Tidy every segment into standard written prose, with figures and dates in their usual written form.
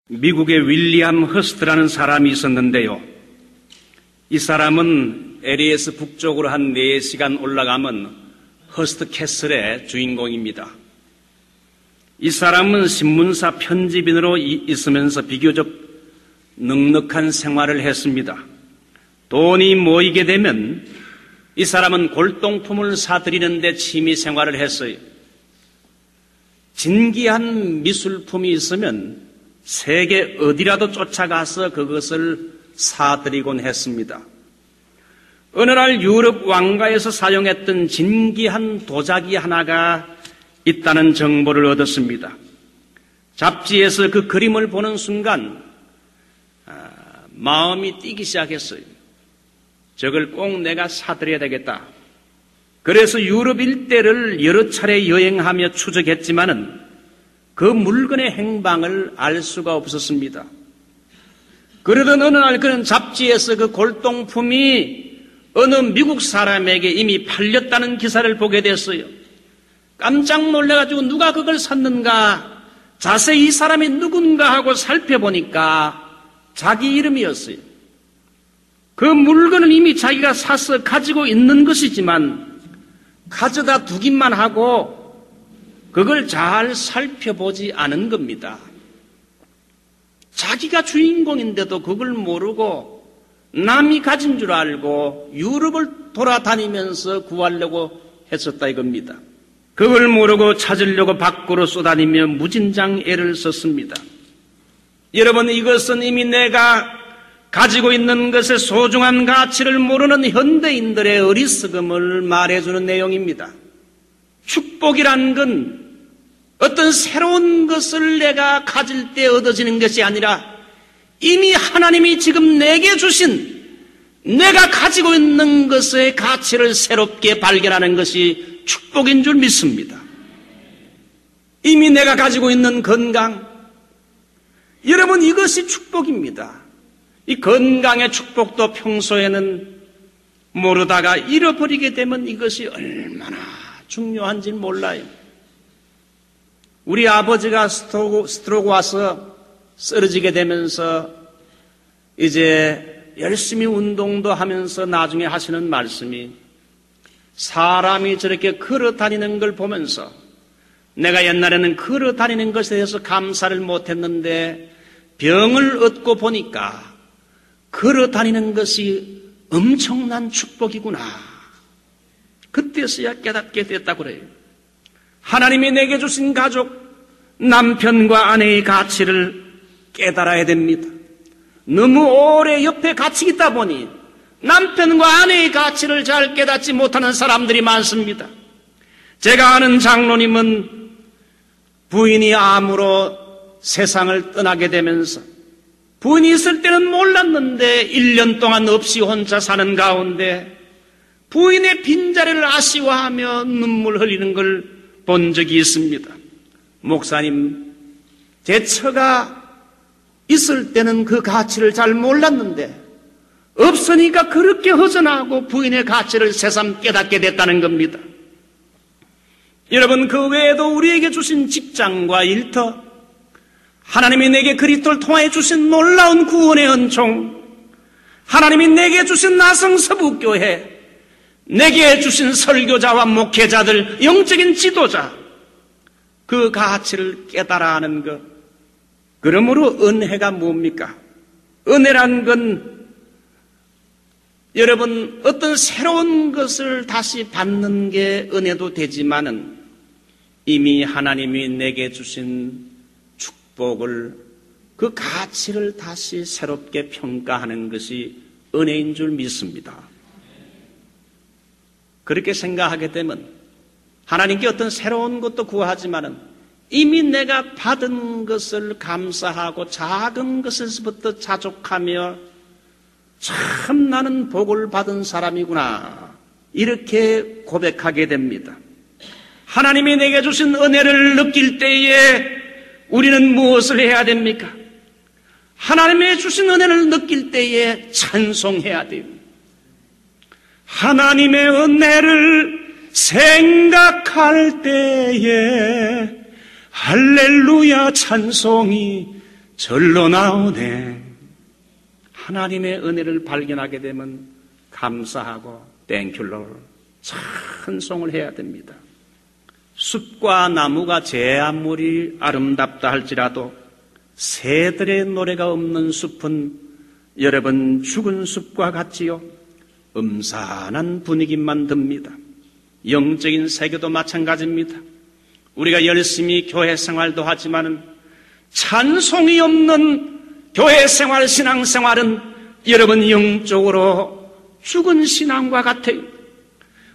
미국의 윌리엄 허스트라는 사람이 있었는데요. 이 사람은 LA에서 북쪽으로 한 4시간 올라가면 허스트 캐슬의 주인공입니다. 이 사람은 신문사 편집인으로 있으면서 비교적 넉넉한 생활을 했습니다. 돈이 모이게 되면 이 사람은 골동품을 사들이는데 취미 생활을 했어요. 진귀한 미술품이 있으면 세계 어디라도 쫓아가서 그것을 사들이곤 했습니다. 어느 날 유럽 왕가에서 사용했던 진귀한 도자기 하나가 있다는 정보를 얻었습니다. 잡지에서 그 그림을 보는 순간 마음이 뛰기 시작했어요. 저걸 꼭 내가 사들여야 되겠다. 그래서 유럽 일대를 여러 차례 여행하며 추적했지만은 그 물건의 행방을 알 수가 없었습니다. 그러던 어느 날 그는 잡지에서 그 골동품이 어느 미국 사람에게 이미 팔렸다는 기사를 보게 됐어요. 깜짝 놀라가지고 누가 그걸 샀는가 자세히 이 사람이 누군가 하고 살펴보니까 자기 이름이었어요. 그 물건은 이미 자기가 사서 가지고 있는 것이지만 가져다 두기만 하고 그걸 잘 살펴보지 않은 겁니다. 자기가 주인공인데도 그걸 모르고 남이 가진 줄 알고 유럽을 돌아다니면서 구하려고 했었다 이겁니다. 그걸 모르고 찾으려고 밖으로 쏘다니며 무진장 애를 썼습니다. 여러분, 이것은 이미 내가 가지고 있는 것의 소중한 가치를 모르는 현대인들의 어리석음을 말해주는 내용입니다. 축복이란 건 어떤 새로운 것을 내가 가질 때 얻어지는 것이 아니라 이미 하나님이 지금 내게 주신 내가 가지고 있는 것의 가치를 새롭게 발견하는 것이 축복인 줄 믿습니다. 이미 내가 가지고 있는 건강, 여러분, 이것이 축복입니다. 이 건강의 축복도 평소에는 모르다가 잃어버리게 되면 이것이 얼마나 중요한지 몰라요. 우리 아버지가 스트로크 와서 쓰러지게 되면서 이제 열심히 운동도 하면서 나중에 하시는 말씀이 사람이 저렇게 걸어 다니는 걸 보면서 내가 옛날에는 걸어 다니는 것에 대해서 감사를 못했는데 병을 얻고 보니까 걸어 다니는 것이 엄청난 축복이구나. 그때서야 깨닫게 됐다고 그래요. 하나님이 내게 주신 가족, 남편과 아내의 가치를 깨달아야 됩니다. 너무 오래 옆에 갇혀 있다 보니 남편과 아내의 가치를 잘 깨닫지 못하는 사람들이 많습니다. 제가 아는 장로님은 부인이 암으로 세상을 떠나게 되면서 부인이 있을 때는 몰랐는데 1년 동안 없이 혼자 사는 가운데 부인의 빈자리를 아쉬워하며 눈물 흘리는 걸 본 적이 있습니다. 목사님, 제 처가 있을 때는 그 가치를 잘 몰랐는데 없으니까 그렇게 허전하고 부인의 가치를 새삼 깨닫게 됐다는 겁니다. 여러분, 그 외에도 우리에게 주신 직장과 일터, 하나님이 내게 그리스도를 통해 주신 놀라운 구원의 은총, 하나님이 내게 주신 나성서북교회, 내게 주신 설교자와 목회자들, 영적인 지도자, 그 가치를 깨달아 하는 것. 그러므로 은혜가 뭡니까? 은혜란 건 여러분 어떤 새로운 것을 다시 받는 게 은혜도 되지만은 이미 하나님이 내게 주신 축복을 그 가치를 다시 새롭게 평가하는 것이 은혜인 줄 믿습니다. 그렇게 생각하게 되면 하나님께 어떤 새로운 것도 구하지만은 이미 내가 받은 것을 감사하고 작은 것에서부터 자족하며 참 나는 복을 받은 사람이구나 이렇게 고백하게 됩니다. 하나님이 내게 주신 은혜를 느낄 때에 우리는 무엇을 해야 됩니까? 하나님의 주신 은혜를 느낄 때에 찬송해야 돼요. 하나님의 은혜를 생각할 때에 할렐루야 찬송이 절로 나오네. 하나님의 은혜를 발견하게 되면 감사하고 땡큐 롤 찬송을 해야 됩니다. 숲과 나무가 제 아무리 아름답다 할지라도 새들의 노래가 없는 숲은 여러분 죽은 숲과 같지요. 음산한 분위기만 듭니다. 영적인 세계도 마찬가지입니다. 우리가 열심히 교회 생활도 하지만은 찬송이 없는 교회 생활, 신앙 생활은 여러분 영적으로 죽은 신앙과 같아요.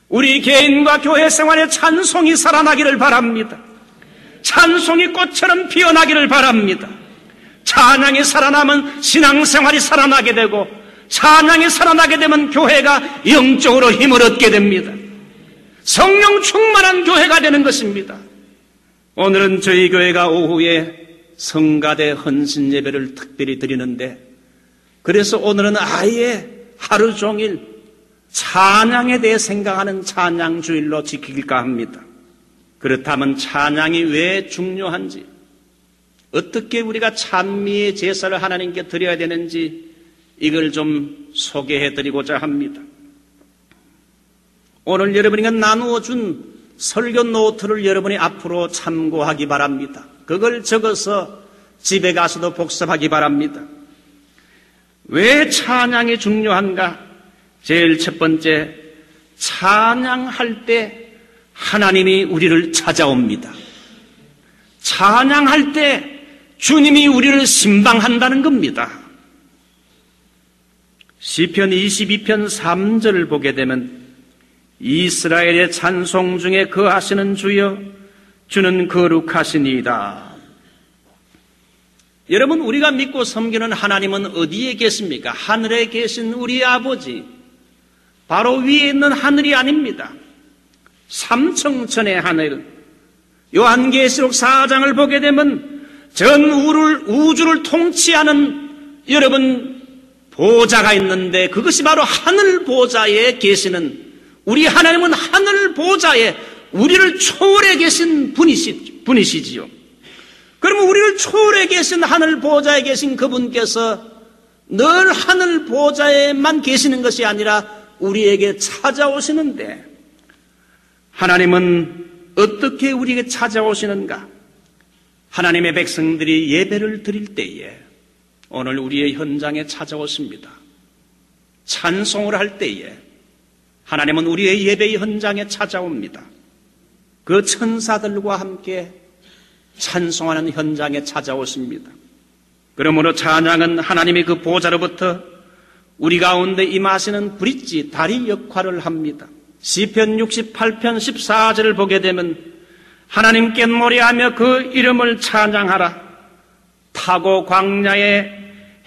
우리 개인과 교회 생활에 찬송이 살아나기를 바랍니다. 찬송이 꽃처럼 피어나기를 바랍니다. 찬양이 살아나면 신앙생활이 살아나게 되고, 찬양이 살아나게 되면 교회가 영적으로 힘을 얻게 됩니다. 성령 충만한 교회가 되는 것입니다. 오늘은 저희 교회가 오후에 성가대 헌신 예배를 특별히 드리는데, 그래서 오늘은 아예 하루 종일 찬양에 대해 생각하는 찬양주일로 지킬까 합니다. 그렇다면 찬양이 왜 중요한지, 어떻게 우리가 찬미의 제사를 하나님께 드려야 되는지 이걸 좀 소개해드리고자 합니다. 오늘 여러분이 나누어 준 설교 노트를 여러분이 앞으로 참고하기 바랍니다. 그걸 적어서 집에 가서도 복습하기 바랍니다. 왜 찬양이 중요한가? 제일 첫 번째, 찬양할 때 하나님이 우리를 찾아옵니다. 찬양할 때 주님이 우리를 신방한다는 겁니다. 시편 22편 3절을 보게 되면 이스라엘의 찬송 중에 거하시는 주여 주는 거룩하시니이다. 여러분, 우리가 믿고 섬기는 하나님은 어디에 계십니까? 하늘에 계신 우리 아버지, 바로 위에 있는 하늘이 아닙니다. 삼청천의 하늘. 요한계시록 4장을 보게 되면 전 우주를 통치하는 여러분 보좌가 있는데, 그것이 바로 하늘 보좌에 계시는 우리 하나님은 하늘 보좌에 우리를 초월해 계신 분이시지요. 그러면 우리를 초월해 계신 하늘 보좌에 계신 그분께서 늘 하늘 보좌에만 계시는 것이 아니라 우리에게 찾아오시는데, 하나님은 어떻게 우리에게 찾아오시는가? 하나님의 백성들이 예배를 드릴 때에 오늘 우리의 현장에 찾아오십니다. 찬송을 할 때에 하나님은 우리의 예배의 현장에 찾아옵니다. 그 천사들과 함께 찬송하는 현장에 찾아오십니다. 그러므로 찬양은 하나님의 그 보좌로부터 우리 가운데 임하시는 브릿지, 다리 역할을 합니다. 시편 68편 14절을 보게 되면 하나님께 노래하며 그 이름을 찬양하라. 타고 광야에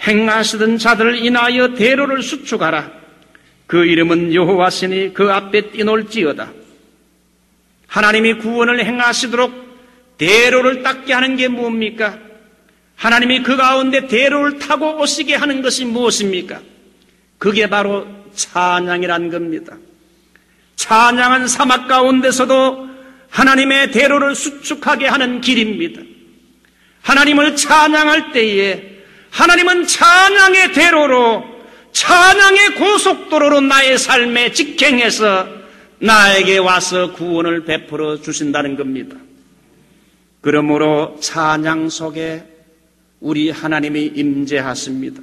행하시던 자들을 인하여 대로를 수축하라. 그 이름은 여호와시니 그 앞에 뛰놀지어다. 하나님이 구원을 행하시도록 대로를 닦게 하는 게 무엇입니까? 하나님이 그 가운데 대로를 타고 오시게 하는 것이 무엇입니까? 그게 바로 찬양이란 겁니다. 찬양은 사막 가운데서도 하나님의 대로를 수축하게 하는 길입니다. 하나님을 찬양할 때에 하나님은 찬양의 대로로, 찬양의 고속도로로 나의 삶에 직행해서 나에게 와서 구원을 베풀어 주신다는 겁니다. 그러므로 찬양 속에 우리 하나님이 임재하십니다.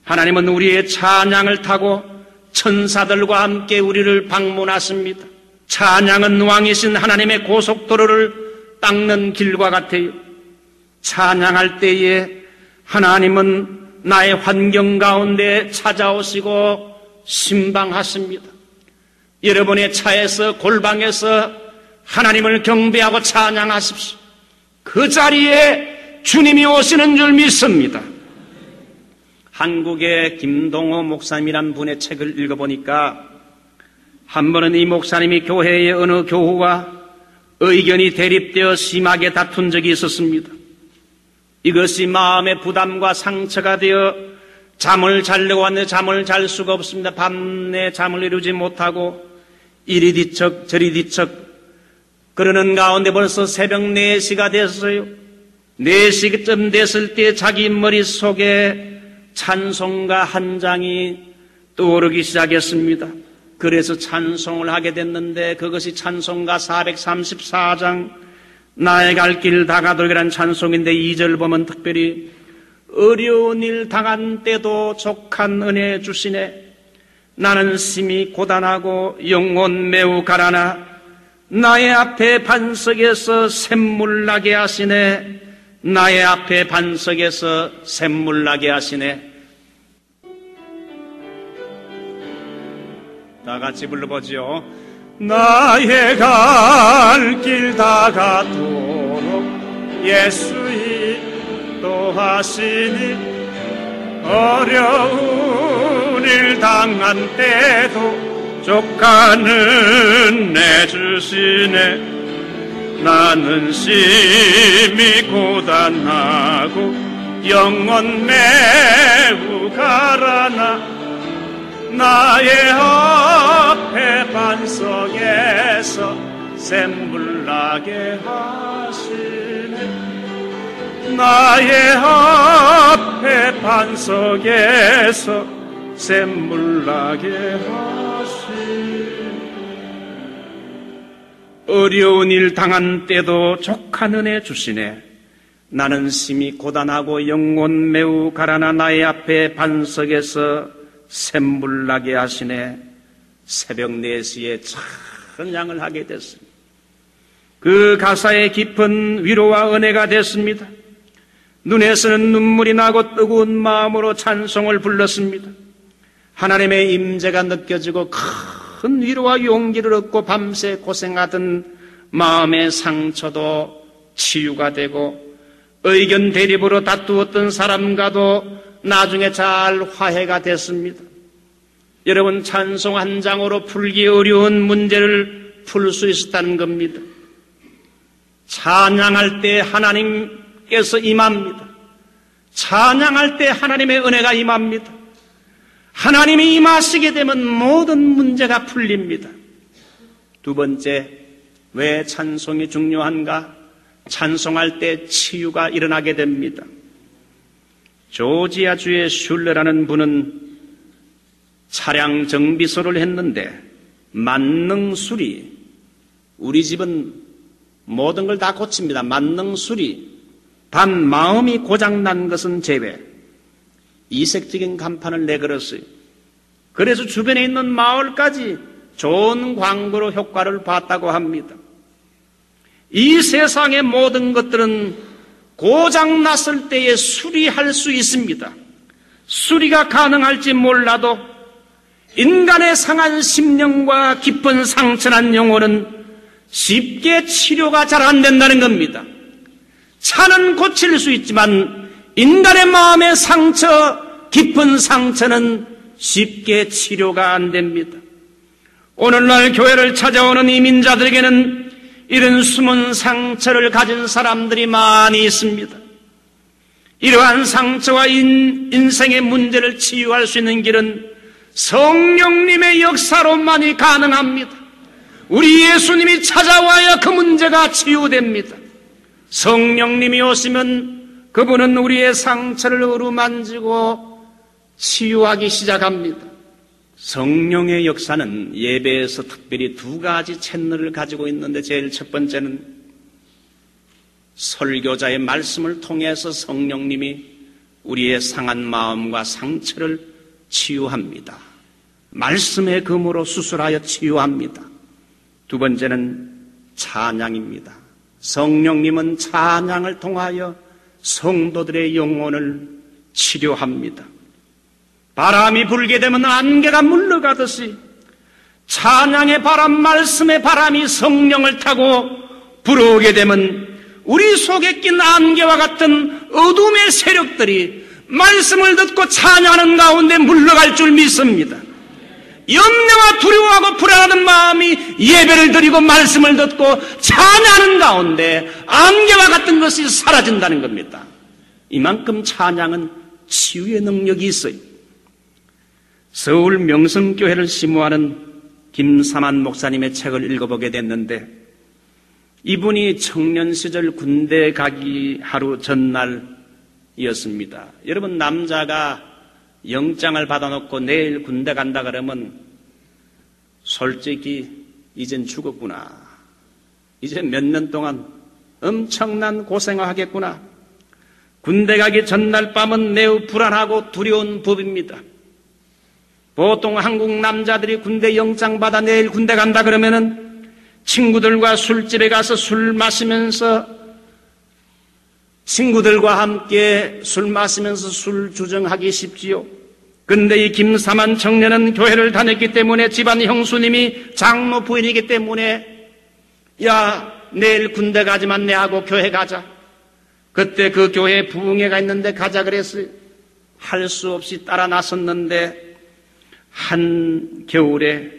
하나님은 우리의 찬양을 타고 천사들과 함께 우리를 방문하십니다. 찬양은 왕이신 하나님의 고속도로를 닦는 길과 같아요. 찬양할 때에 하나님은 나의 환경 가운데 찾아오시고 신방하십니다. 여러분의 차에서, 골방에서 하나님을 경배하고 찬양하십시오. 그 자리에 주님이 오시는 줄 믿습니다. 한국의 김동호 목사님이란 분의 책을 읽어보니까 한 번은 이 목사님이 교회의 어느 교우와 의견이 대립되어 심하게 다툰 적이 있었습니다. 이것이 마음의 부담과 상처가 되어 잠을 자려고 왔는데 잠을 잘 수가 없습니다. 밤내 잠을 이루지 못하고 이리 뒤척 저리 뒤척 그러는 가운데 벌써 새벽 4시가 됐어요. 4시쯤 됐을 때 자기 머릿속에 찬송가 한 장이 떠오르기 시작했습니다. 그래서 찬송을 하게 됐는데 그것이 찬송가 434장 나의 갈 길 다가돌이라는 찬송인데 2절 보면 특별히 어려운 일 당한 때도 족한 은혜 주시네. 나는 심히 고단하고 영혼 매우 가라나 나의 앞에 반석에서 샘물 나게 하시네. 나의 앞에 반석에서 샘물 나게 하시네. 다 같이 불러보죠. 나의 갈 길 다가도록 예수 인도하시니 어려운 일 당한 때도 족하는 내 주시네. 나는 심히 고단하고 영혼 매우 가라나 나의 앞에 반석에서 샘물 나게 하시네. 나의 앞에 반석에서 샘물 나게 하시네. 어려운 일 당한 때도 족한 은혜 주시네. 나는 심히 고단하고 영혼 매우 가라나 나의 앞에 반석에서 샘물 나게 하시네. 새벽 4시에 찬양을 하게 됐습니다. 그 가사에 깊은 위로와 은혜가 됐습니다. 눈에서는 눈물이 나고 뜨거운 마음으로 찬송을 불렀습니다. 하나님의 임재가 느껴지고 큰 위로와 용기를 얻고 밤새 고생하던 마음의 상처도 치유가 되고 의견 대립으로 다투었던 사람과도 나중에 잘 화해가 됐습니다. 여러분, 찬송 한 장으로 풀기 어려운 문제를 풀 수 있었다는 겁니다. 찬양할 때 하나님께서 임합니다. 찬양할 때 하나님의 은혜가 임합니다. 하나님이 임하시게 되면 모든 문제가 풀립니다. 두 번째, 왜 찬송이 중요한가? 찬송할 때 치유가 일어나게 됩니다. 조지아주의 슐레라는 분은 차량 정비소를 했는데 만능술이, 우리 집은 모든 걸 다 고칩니다. 만능술이 단 마음이 고장난 것은 제외 이색적인 간판을 내걸었어요. 그래서 주변에 있는 마을까지 좋은 광고로 효과를 봤다고 합니다. 이 세상의 모든 것들은 고장났을 때에 수리할 수 있습니다. 수리가 가능할지 몰라도 인간의 상한 심령과 깊은 상처난 영혼은 쉽게 치료가 잘 안 된다는 겁니다. 차는 고칠 수 있지만 인간의 마음의 상처, 깊은 상처는 쉽게 치료가 안 됩니다. 오늘날 교회를 찾아오는 이민자들에게는 이런 숨은 상처를 가진 사람들이 많이 있습니다. 이러한 상처와 인생의 문제를 치유할 수 있는 길은 성령님의 역사로만이 가능합니다. 우리 예수님이 찾아와야 그 문제가 치유됩니다. 성령님이 오시면 그분은 우리의 상처를 어루만지고 치유하기 시작합니다. 성령의 역사는 예배에서 특별히 두 가지 채널을 가지고 있는데, 제일 첫 번째는 설교자의 말씀을 통해서 성령님이 우리의 상한 마음과 상처를 치유합니다. 말씀의 금으로 수술하여 치유합니다. 두 번째는 찬양입니다. 성령님은 찬양을 통하여 성도들의 영혼을 치료합니다. 바람이 불게 되면 안개가 물러가듯이 찬양의 바람, 말씀의 바람이 성령을 타고 불어오게 되면 우리 속에 낀 안개와 같은 어둠의 세력들이 말씀을 듣고 찬양하는 가운데 물러갈 줄 믿습니다. 염려와 두려워하고 불안하는 마음이 예배를 드리고 말씀을 듣고 찬양하는 가운데 안개와 같은 것이 사라진다는 겁니다. 이만큼 찬양은 치유의 능력이 있어요. 서울 명성교회를 심호하는 김삼한 목사님의 책을 읽어보게 됐는데, 이분이 청년 시절 군대 가기 하루 전날이었습니다. 여러분, 남자가 영장을 받아놓고 내일 군대 간다 그러면 솔직히 이젠 죽었구나. 이제 몇 년 동안 엄청난 고생을 하겠구나. 군대 가기 전날 밤은 매우 불안하고 두려운 법입니다. 보통 한국 남자들이 군대 영장 받아 내일 군대 간다 그러면은 친구들과 술집에 가서 술 마시면서 친구들과 함께 술 마시면서 술 주정하기 쉽지요. 근데 이 김사만 청년은 교회를 다녔기 때문에 집안 형수님이 장로 부인이기 때문에 야, 내일 군대 가지만 내하고 교회 가자. 그때 그 교회에 부흥회가 있는데 가자 그랬어요. 할 수 없이 따라 나섰는데 한 겨울에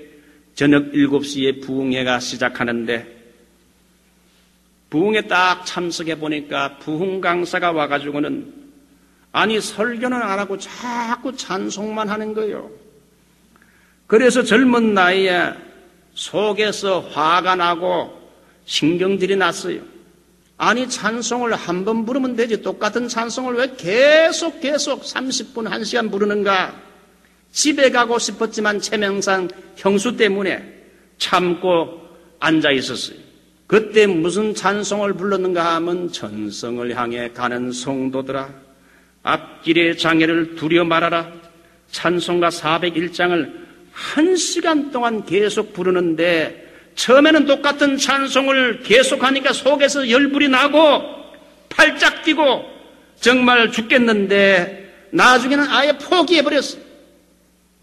저녁 7시에 부흥회가 시작하는데 부흥회 딱 참석해 보니까 부흥 강사가 와가지고는 아니 설교는 안 하고 자꾸 찬송만 하는 거예요. 그래서 젊은 나이에 속에서 화가 나고 신경질이 났어요. 아니 찬송을 한 번 부르면 되지 똑같은 찬송을 왜 계속 30분 1시간 부르는가. 집에 가고 싶었지만 체면상 형수 때문에 참고 앉아 있었어요. 그때 무슨 찬송을 불렀는가 하면 전성을 향해 가는 성도들아 앞길의 장애를 두려 말아라. 찬송가 401장을 1시간 동안 계속 부르는데 처음에는 똑같은 찬송을 계속하니까 속에서 열불이 나고 팔짝 뛰고 정말 죽겠는데 나중에는 아예 포기해버렸어요.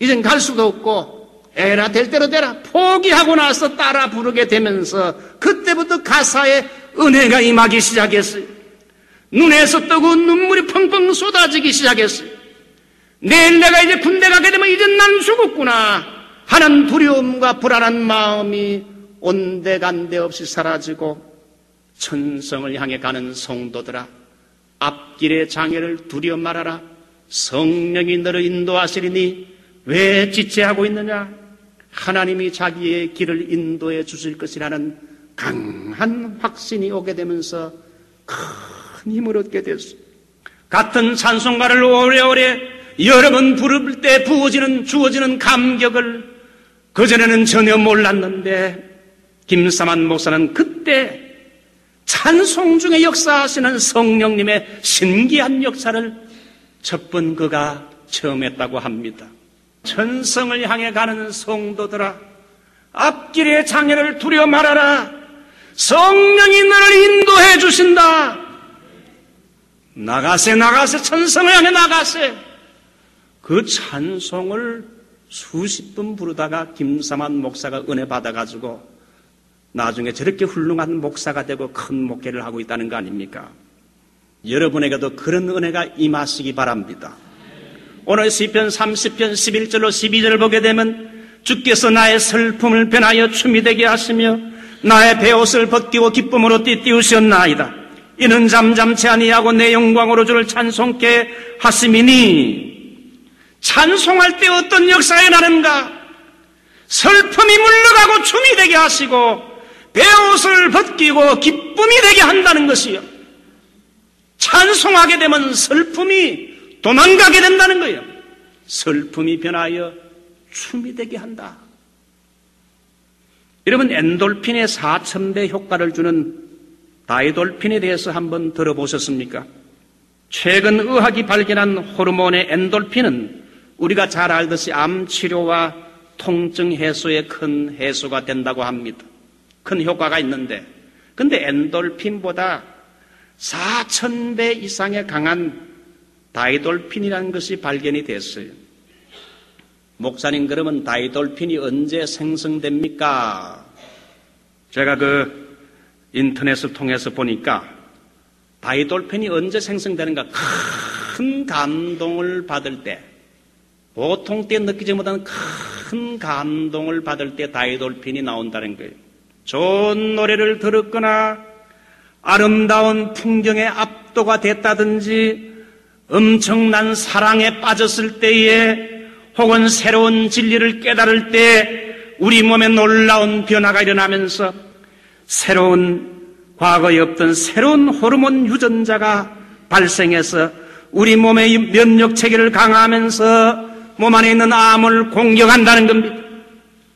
이젠 갈 수도 없고 에라 될 대로 되라 포기하고 나서 따라 부르게 되면서 그때부터 가사에 은혜가 임하기 시작했어요. 눈에서 뜨거운 눈물이 펑펑 쏟아지기 시작했어요. 내일 내가 이제 군대 가게 되면 이젠 난 죽었구나 하는 두려움과 불안한 마음이 온데간데 없이 사라지고 천성을 향해 가는 성도들아 앞길의 장애를 두려 말아라. 성령이 너를 인도하시리니 왜 지체하고 있느냐. 하나님이 자기의 길을 인도해 주실 것이라는 강한 확신이 오게 되면서 큰 힘을 얻게 됐어요. 같은 찬송가를 오래오래 여러 번 부를 때 주어지는 감격을 그전에는 전혀 몰랐는데 김사만 목사는 그때 찬송 중에 역사하시는 성령님의 신기한 역사를 첫 번 그가 처음 했다고 합니다. 천성을 향해 가는 성도들아 앞길의 장애를 두려 말아라. 성령이 너를 인도해 주신다. 나가세 천성을 향해 나가세. 그 찬송을 수십 번 부르다가 김사만 목사가 은혜 받아가지고 나중에 저렇게 훌륭한 목사가 되고 큰 목회를 하고 있다는 거 아닙니까? 여러분에게도 그런 은혜가 임하시기 바랍니다. 오늘 시편 30편 11절로 12절을 보게 되면 주께서 나의 슬픔을 변하여 춤이 되게 하시며 나의 베옷을 벗기고 기쁨으로 띠띠우셨나이다. 이는 잠잠치 아니하고 내 영광으로 주를 찬송케 하심이니. 찬송할 때 어떤 역사가 일어나는가? 슬픔이 물러가고 춤이 되게 하시고 베옷을 벗기고 기쁨이 되게 한다는 것이요. 찬송하게 되면 슬픔이 도망가게 된다는 거예요. 슬픔이 변하여 춤이 되게 한다. 여러분 엔돌핀의 4000배 효과를 주는 다이돌핀에 대해서 한번 들어보셨습니까? 최근 의학이 발견한 호르몬의 엔돌핀은 우리가 잘 알듯이 암 치료와 통증 해소에 큰 해소가 된다고 합니다. 큰 효과가 있는데 근데 엔돌핀보다 4000배 이상의 강한 다이돌핀이라는 것이 발견이 됐어요. 목사님 그러면 다이돌핀이 언제 생성됩니까? 제가 그 인터넷을 통해서 보니까 다이돌핀이 언제 생성되는가? 큰 감동을 받을 때 보통 때 느끼지 못하는 큰 감동을 받을 때 다이돌핀이 나온다는 거예요. 좋은 노래를 들었거나 아름다운 풍경에 압도가 됐다든지 엄청난 사랑에 빠졌을 때에 혹은 새로운 진리를 깨달을 때 우리 몸에 놀라운 변화가 일어나면서 새로운 과거에 없던 새로운 호르몬 유전자가 발생해서 우리 몸의 면역 체계를 강화하면서 몸 안에 있는 암을 공격한다는 겁니다.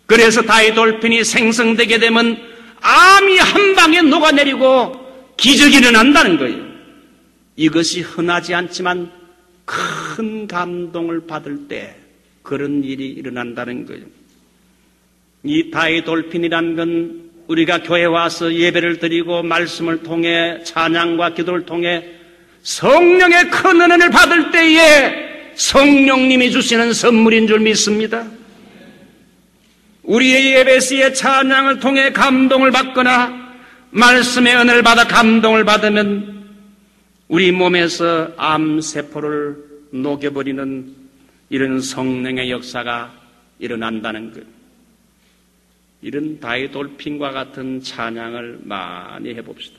그래서 다이돌핀이 생성되게 되면 암이 한 방에 녹아내리고 기적이 일어난다는 거예요. 이것이 흔하지 않지만 큰 감동을 받을 때 그런 일이 일어난다는 거예요. 이 다이돌핀이라는 건 우리가 교회 와서 예배를 드리고 말씀을 통해 찬양과 기도를 통해 성령의 큰 은혜를 받을 때에 성령님이 주시는 선물인 줄 믿습니다. 우리의 예배 시에 찬양을 통해 감동을 받거나 말씀의 은혜를 받아 감동을 받으면 우리 몸에서 암세포를 녹여버리는 이런 성령의 역사가 일어난다는 것. 이런 다이돌핀과 같은 찬양을 많이 해봅시다.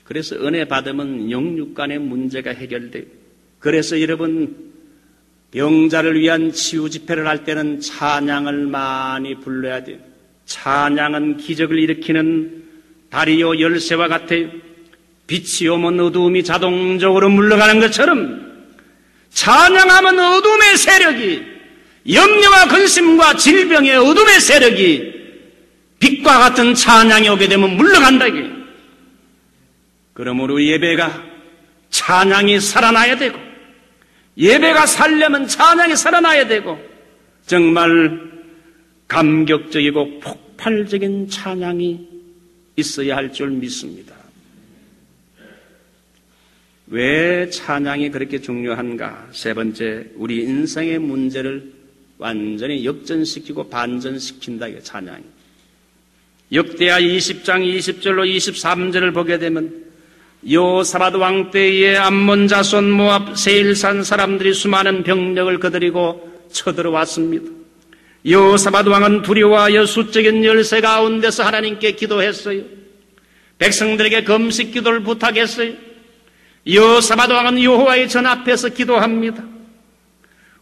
그래서 은혜 받으면 영육간의 문제가 해결돼요. 그래서 여러분 병자를 위한 치유 집회를 할 때는 찬양을 많이 불러야 돼요. 찬양은 기적을 일으키는 다리오 열쇠와 같아요. 빛이 오면 어두움이 자동적으로 물러가는 것처럼 찬양하면 어둠의 세력이, 염려와 근심과 질병의 어둠의 세력이 빛과 같은 찬양이 오게 되면 물러간다. 그러므로 예배가 찬양이 살아나야 되고, 예배가 살려면 찬양이 살아나야 되고, 정말 감격적이고 폭발적인 찬양이 있어야 할 줄 믿습니다. 왜 찬양이 그렇게 중요한가? 세 번째, 우리 인생의 문제를 완전히 역전시키고 반전시킨다. 이게 찬양이. 역대하 20장 20절로 23절을 보게 되면 여호사밧 왕 때에 암몬 자손 모압 세일산 사람들이 수많은 병력을 거느리고 쳐들어왔습니다. 여호사밧 왕은 두려워하여 수적인 열세 가운데서 하나님께 기도했어요. 백성들에게 금식 기도를 부탁했어요. 여호사밧 왕은 여호와의 전 앞에서 기도합니다.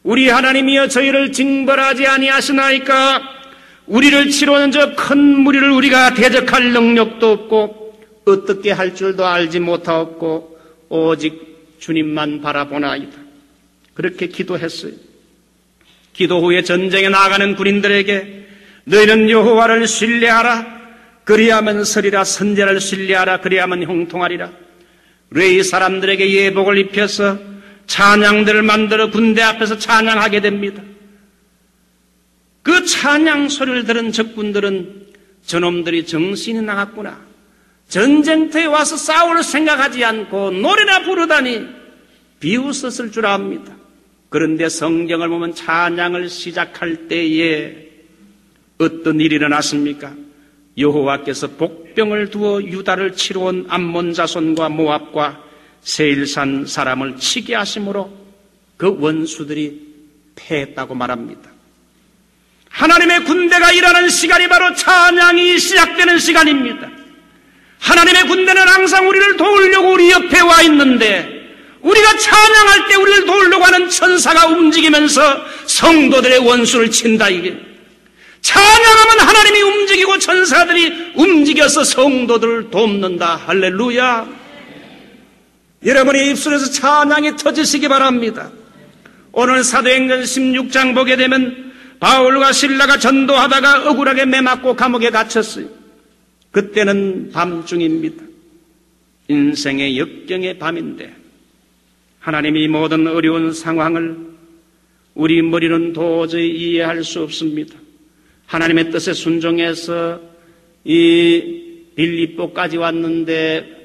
우리 하나님이여 저희를 징벌하지 아니하시나이까? 우리를 치료하는 저 큰 무리를 우리가 대적할 능력도 없고 어떻게 할 줄도 알지 못하였고 오직 주님만 바라보나이다. 그렇게 기도했어요. 기도 후에 전쟁에 나가는 군인들에게 너희는 여호와를 신뢰하라. 그리하면 서리라. 선제를 신뢰하라. 그리하면 형통하리라. 레위 사람들에게 예복을 입혀서 찬양들을 만들어 군대 앞에서 찬양하게 됩니다. 그 찬양 소리를 들은 적군들은 저놈들이 정신이 나갔구나. 전쟁터에 와서 싸울 생각하지 않고 노래나 부르다니 비웃었을 줄 압니다. 그런데 성경을 보면 찬양을 시작할 때에 어떤 일이 일어났습니까? 여호와께서 복병을 두어 유다를 치러온 암몬 자손과 모압과 세일산 사람을 치게 하심으로 그 원수들이 패했다고 말합니다. 하나님의 군대가 일하는 시간이 바로 찬양이 시작되는 시간입니다. 하나님의 군대는 항상 우리를 도우려고 우리 옆에 와 있는데 우리가 찬양할 때 우리를 도우려고 하는 천사가 움직이면서 성도들의 원수를 친다. 이게 찬양하면 하나님이 움직이고 천사들이 움직여서 성도들을 돕는다. 할렐루야. 여러분의 입술에서 찬양이 터지시기 바랍니다. 오늘 사도행전 16장 보게 되면 바울과 실라가 전도하다가 억울하게 매맞고 감옥에 갇혔어요. 그때는 밤중입니다. 인생의 역경의 밤인데 하나님이 모든 어려운 상황을 우리 머리는 도저히 이해할 수 없습니다. 하나님의 뜻에 순종해서 이 빌립보까지 왔는데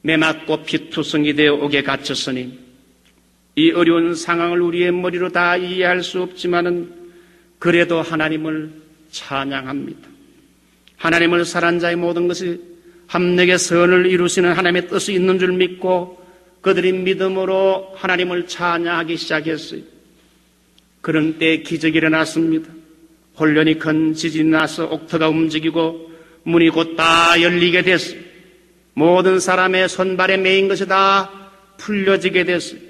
매맞고 피투성이 되어 옥에 갇혔으니 이 어려운 상황을 우리의 머리로 다 이해할 수 없지만은 그래도 하나님을 찬양합니다. 하나님을 사랑한 자의 모든 것이 함락의 선을 이루시는 하나님의 뜻이 있는 줄 믿고 그들이 믿음으로 하나님을 찬양하기 시작했어요. 그런 때 기적이 일어났습니다. 혼련이 큰 지진이 나서 옥터가 움직이고 문이 곧 다 열리게 됐어요. 모든 사람의 손발에 매인 것이 다 풀려지게 됐어요.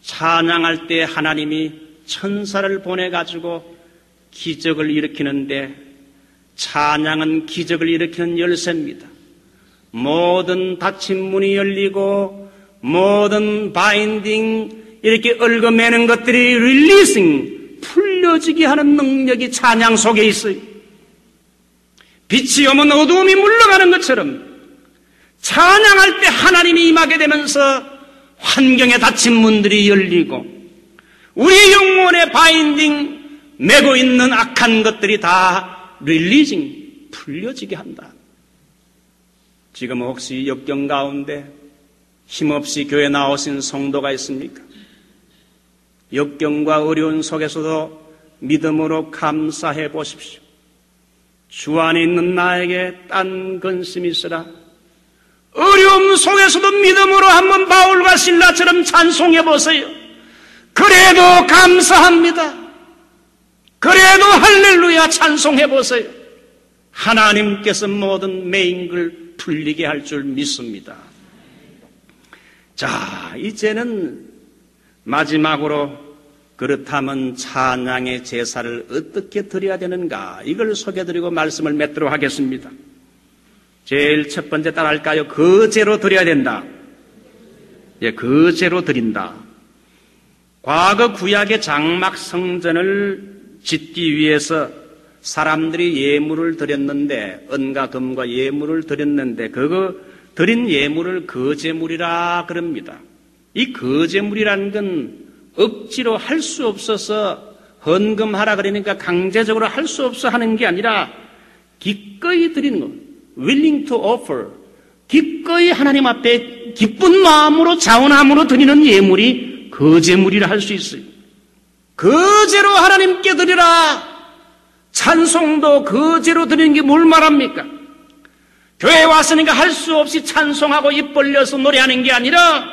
찬양할 때 하나님이 천사를 보내가지고 기적을 일으키는데 찬양은 기적을 일으키는 열쇠입니다. 모든 닫힌 문이 열리고 모든 바인딩 이렇게 얽어매는 것들이 릴리싱 풀려지게 하는 능력이 찬양 속에 있어요. 빛이 오면 어두움이 물러가는 것처럼 찬양할 때 하나님이 임하게 되면서 환경에 닫힌 문들이 열리고 우리 영혼의 바인딩 메고 있는 악한 것들이 다 릴리징 풀려지게 한다. 지금 혹시 역경 가운데 힘없이 교회 나오신 성도가 있습니까? 역경과 어려운 속에서도 믿음으로 감사해 보십시오. 주 안에 있는 나에게 딴 근심이 있으라. 어려움 속에서도 믿음으로 한번 바울과 실라처럼 찬송해 보세요. 그래도 감사합니다. 그래도 할렐루야 찬송해 보세요. 하나님께서 모든 매인 걸 풀리게 할 줄 믿습니다. 자, 이제는 마지막으로 그렇다면 찬양의 제사를 어떻게 드려야 되는가, 이걸 소개해드리고 말씀을 맺도록 하겠습니다. 제일 첫 번째 따라할까요? 거제로 드려야 된다. 예, 거제로 드린다. 과거 구약의 장막 성전을 짓기 위해서 사람들이 예물을 드렸는데, 은과 금과 예물을 드렸는데 그거 드린 예물을 거제물이라 그럽니다. 이 거제물이라는 건 억지로 할 수 없어서 헌금하라 그러니까 강제적으로 할 수 없어 하는 게 아니라 기꺼이 드리는 것, willing to offer, 기꺼이 하나님 앞에 기쁜 마음으로 자원함으로 드리는 예물이 거제물이라 할 수 있어요. 거제로 하나님께 드리라. 찬송도 거제로 드리는 게 뭘 말합니까? 교회에 왔으니까 할 수 없이 찬송하고 입 벌려서 노래하는 게 아니라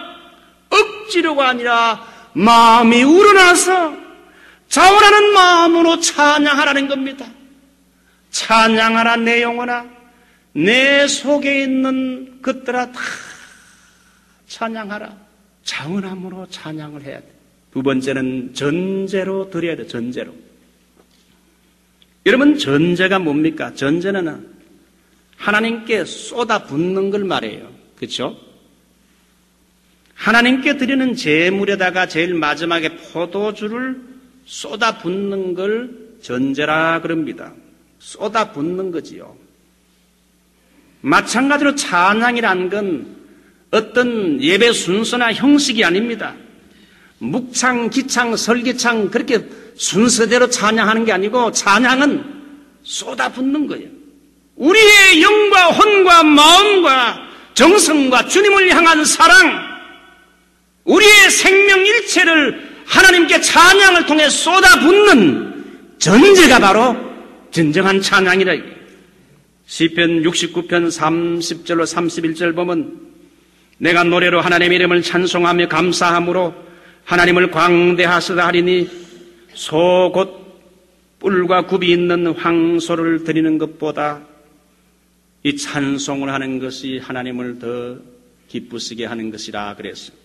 억지로가 아니라 마음이 우러나서 자원하는 마음으로 찬양하라는 겁니다. 찬양하라 내 영혼아, 내 속에 있는 것들아 다 찬양하라. 자원함으로 찬양을 해야 돼. 두 번째는 전제로 드려야 돼. 전제로. 여러분, 전제가 뭡니까? 전제는 하나님께 쏟아붓는 걸 말해요. 그렇죠? 하나님께 드리는 제물에다가 제일 마지막에 포도주를 쏟아붓는 걸 전제라 그럽니다. 쏟아붓는 거지요. 마찬가지로 찬양이란 건 어떤 예배 순서나 형식이 아닙니다. 묵창, 기창, 설기창 그렇게 순서대로 찬양하는 게 아니고 찬양은 쏟아붓는 거예요. 우리의 영과 혼과 마음과 정성과 주님을 향한 사랑, 우리의 생명 일체를 하나님께 찬양을 통해 쏟아붓는 전제가 바로 진정한 찬양이라. 시편 69편 30절로 31절 보면 내가 노래로 하나님의 이름을 찬송하며 감사함으로 하나님을 광대하시다 하리니 소 곧 뿔과 굽이 있는 황소를 드리는 것보다 이 찬송을 하는 것이 하나님을 더 기쁘시게 하는 것이라 그랬어요.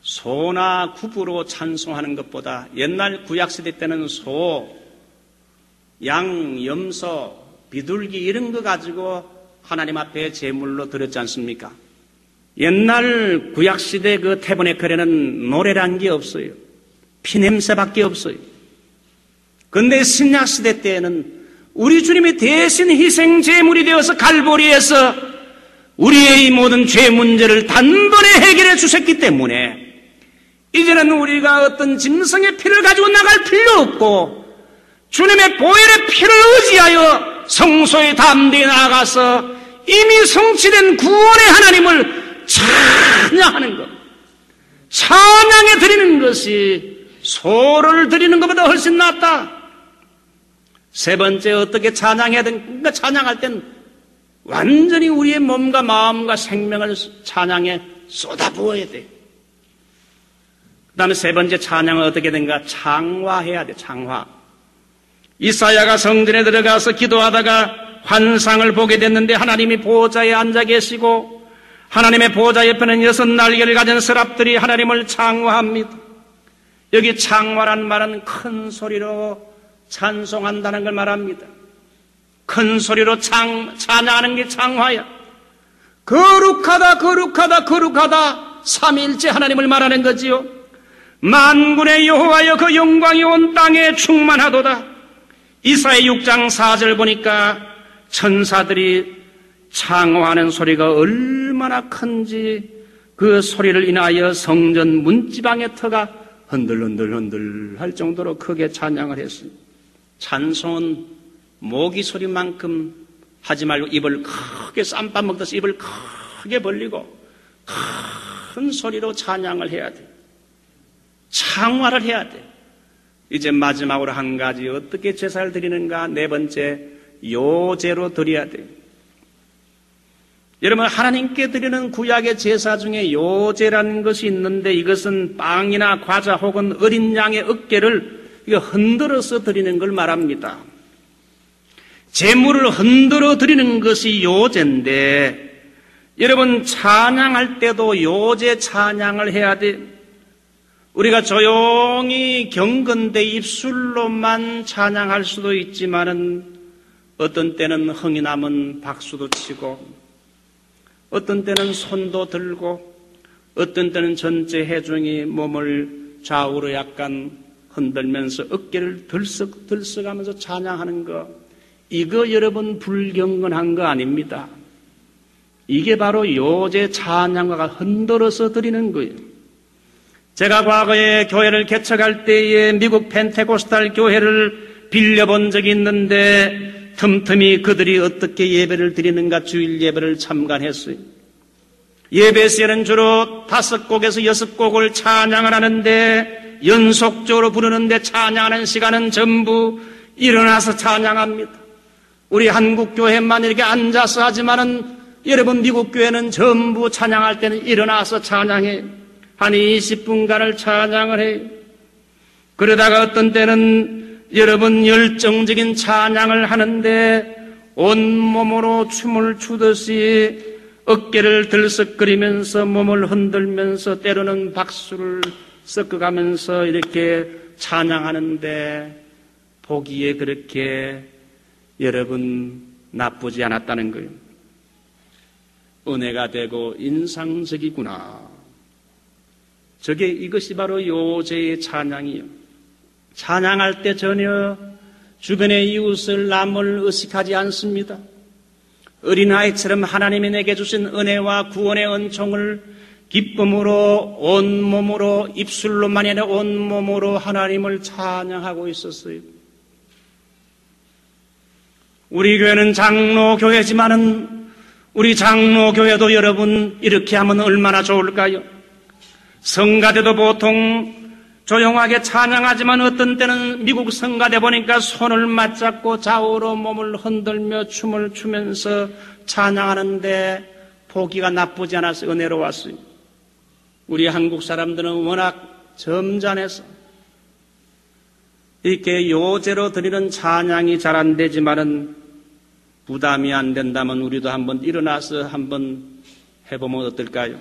소나 굽으로 찬송하는 것보다 옛날 구약시대 때는 소, 양, 염소, 비둘기 이런 거 가지고 하나님 앞에 제물로 드렸지 않습니까? 옛날 구약시대 그 태버네클에는 노래란 게 없어요. 피냄새밖에 없어요. 그런데 신약시대 때에는 우리 주님이 대신 희생 제물이 되어서 갈보리에서 우리의 이 모든 죄 문제를 단번에 해결해 주셨기 때문에 이제는 우리가 어떤 짐승의 피를 가지고 나갈 필요 없고 주님의 보혈의 피를 의지하여 성소에 담대히 나아가서 이미 성취된 구원의 하나님을 찬양하는 것, 찬양해 드리는 것이 소를 드리는 것보다 훨씬 낫다. 세 번째, 어떻게 찬양해야 되는가? 찬양할 땐 완전히 우리의 몸과 마음과 생명을 찬양에 쏟아부어야 돼. 그 다음에 세 번째 찬양은 어떻게 된가? 창화해야 돼. 창화. 이사야가 성전에 들어가서 기도하다가 환상을 보게 됐는데 하나님이 보좌에 앉아 계시고 하나님의 보좌 옆에는 6날개를 가진 서랍들이 하나님을 창화합니다. 여기 창화란 말은 큰 소리로 찬송한다는 걸 말합니다. 큰 소리로 찬양하는 게 창화야. 거룩하다, 거룩하다, 거룩하다 삼위일체 하나님을 말하는 거지요. 만군의 여호와여 그 영광이 온 땅에 충만하도다. 이사야 6장 4절 보니까 천사들이 창호하는 소리가 얼마나 큰지 그 소리를 인하여 성전 문지방의 터가 흔들흔들 할 정도로 크게 찬양을 했습니다. 찬송은 모기 소리만큼 하지 말고 입을 크게 쌈밥 먹듯이 입을 크게 벌리고 큰 소리로 찬양을 해야 돼. 창화를 해야 돼. 이제 마지막으로 한 가지 어떻게 제사를 드리는가? 네 번째, 요제로 드려야 돼. 여러분, 하나님께 드리는 구약의 제사 중에 요제라는 것이 있는데 이것은 빵이나 과자 혹은 어린 양의 어깨를 흔들어서 드리는 걸 말합니다. 제물을 흔들어 드리는 것이 요제인데 여러분, 찬양할 때도 요제 찬양을 해야 돼. 우리가 조용히 경건대 입술로만 찬양할 수도 있지만은 어떤 때는 흥이 나면 박수도 치고 어떤 때는 손도 들고 어떤 때는 전체 회중이 몸을 좌우로 약간 흔들면서 어깨를 들썩들썩하면서 찬양하는 거, 이거 여러분 불경건한 거 아닙니다. 이게 바로 요제 찬양과 흔들어서 드리는 거예요. 제가 과거에 교회를 개척할 때에 미국 펜테코스탈 교회를 빌려본 적이 있는데 틈틈이 그들이 어떻게 예배를 드리는가 주일 예배를 참관했어요. 예배 시에는 주로 5곡에서 6곡을 찬양을 하는데 연속적으로 부르는데 찬양하는 시간은 전부 일어나서 찬양합니다. 우리 한국 교회만 이렇게 앉아서 하지만은 여러분 미국 교회는 전부 찬양할 때는 일어나서 찬양해요. 한 20분간을 찬양을 해요. 그러다가 어떤 때는 여러분 열정적인 찬양을 하는데 온몸으로 춤을 추듯이 어깨를 들썩거리면서 몸을 흔들면서 때로는 박수를 섞어가면서 이렇게 찬양하는데 보기에 그렇게 여러분 나쁘지 않았다는 거예요. 은혜가 되고 인상적이구나. 이것이 바로 요제의 찬양이요. 찬양할 때 전혀 주변의 이웃을 남을 의식하지 않습니다. 어린아이처럼 하나님이 내게 주신 은혜와 구원의 은총을 기쁨으로 온몸으로 입술로만이 아니라 온몸으로 하나님을 찬양하고 있었어요. 우리 교회는 장로교회지만은 우리 장로교회도 여러분 이렇게 하면 얼마나 좋을까요? 성가대도 보통 조용하게 찬양하지만 어떤 때는 미국 성가대 보니까 손을 맞잡고 좌우로 몸을 흔들며 춤을 추면서 찬양하는데 보기가 나쁘지 않아서 은혜로웠어요. 우리 한국 사람들은 워낙 점잖해서 이렇게 요제로 드리는 찬양이 잘 안 되지만은 부담이 안 된다면 우리도 한번 일어나서 한번 해보면 어떨까요?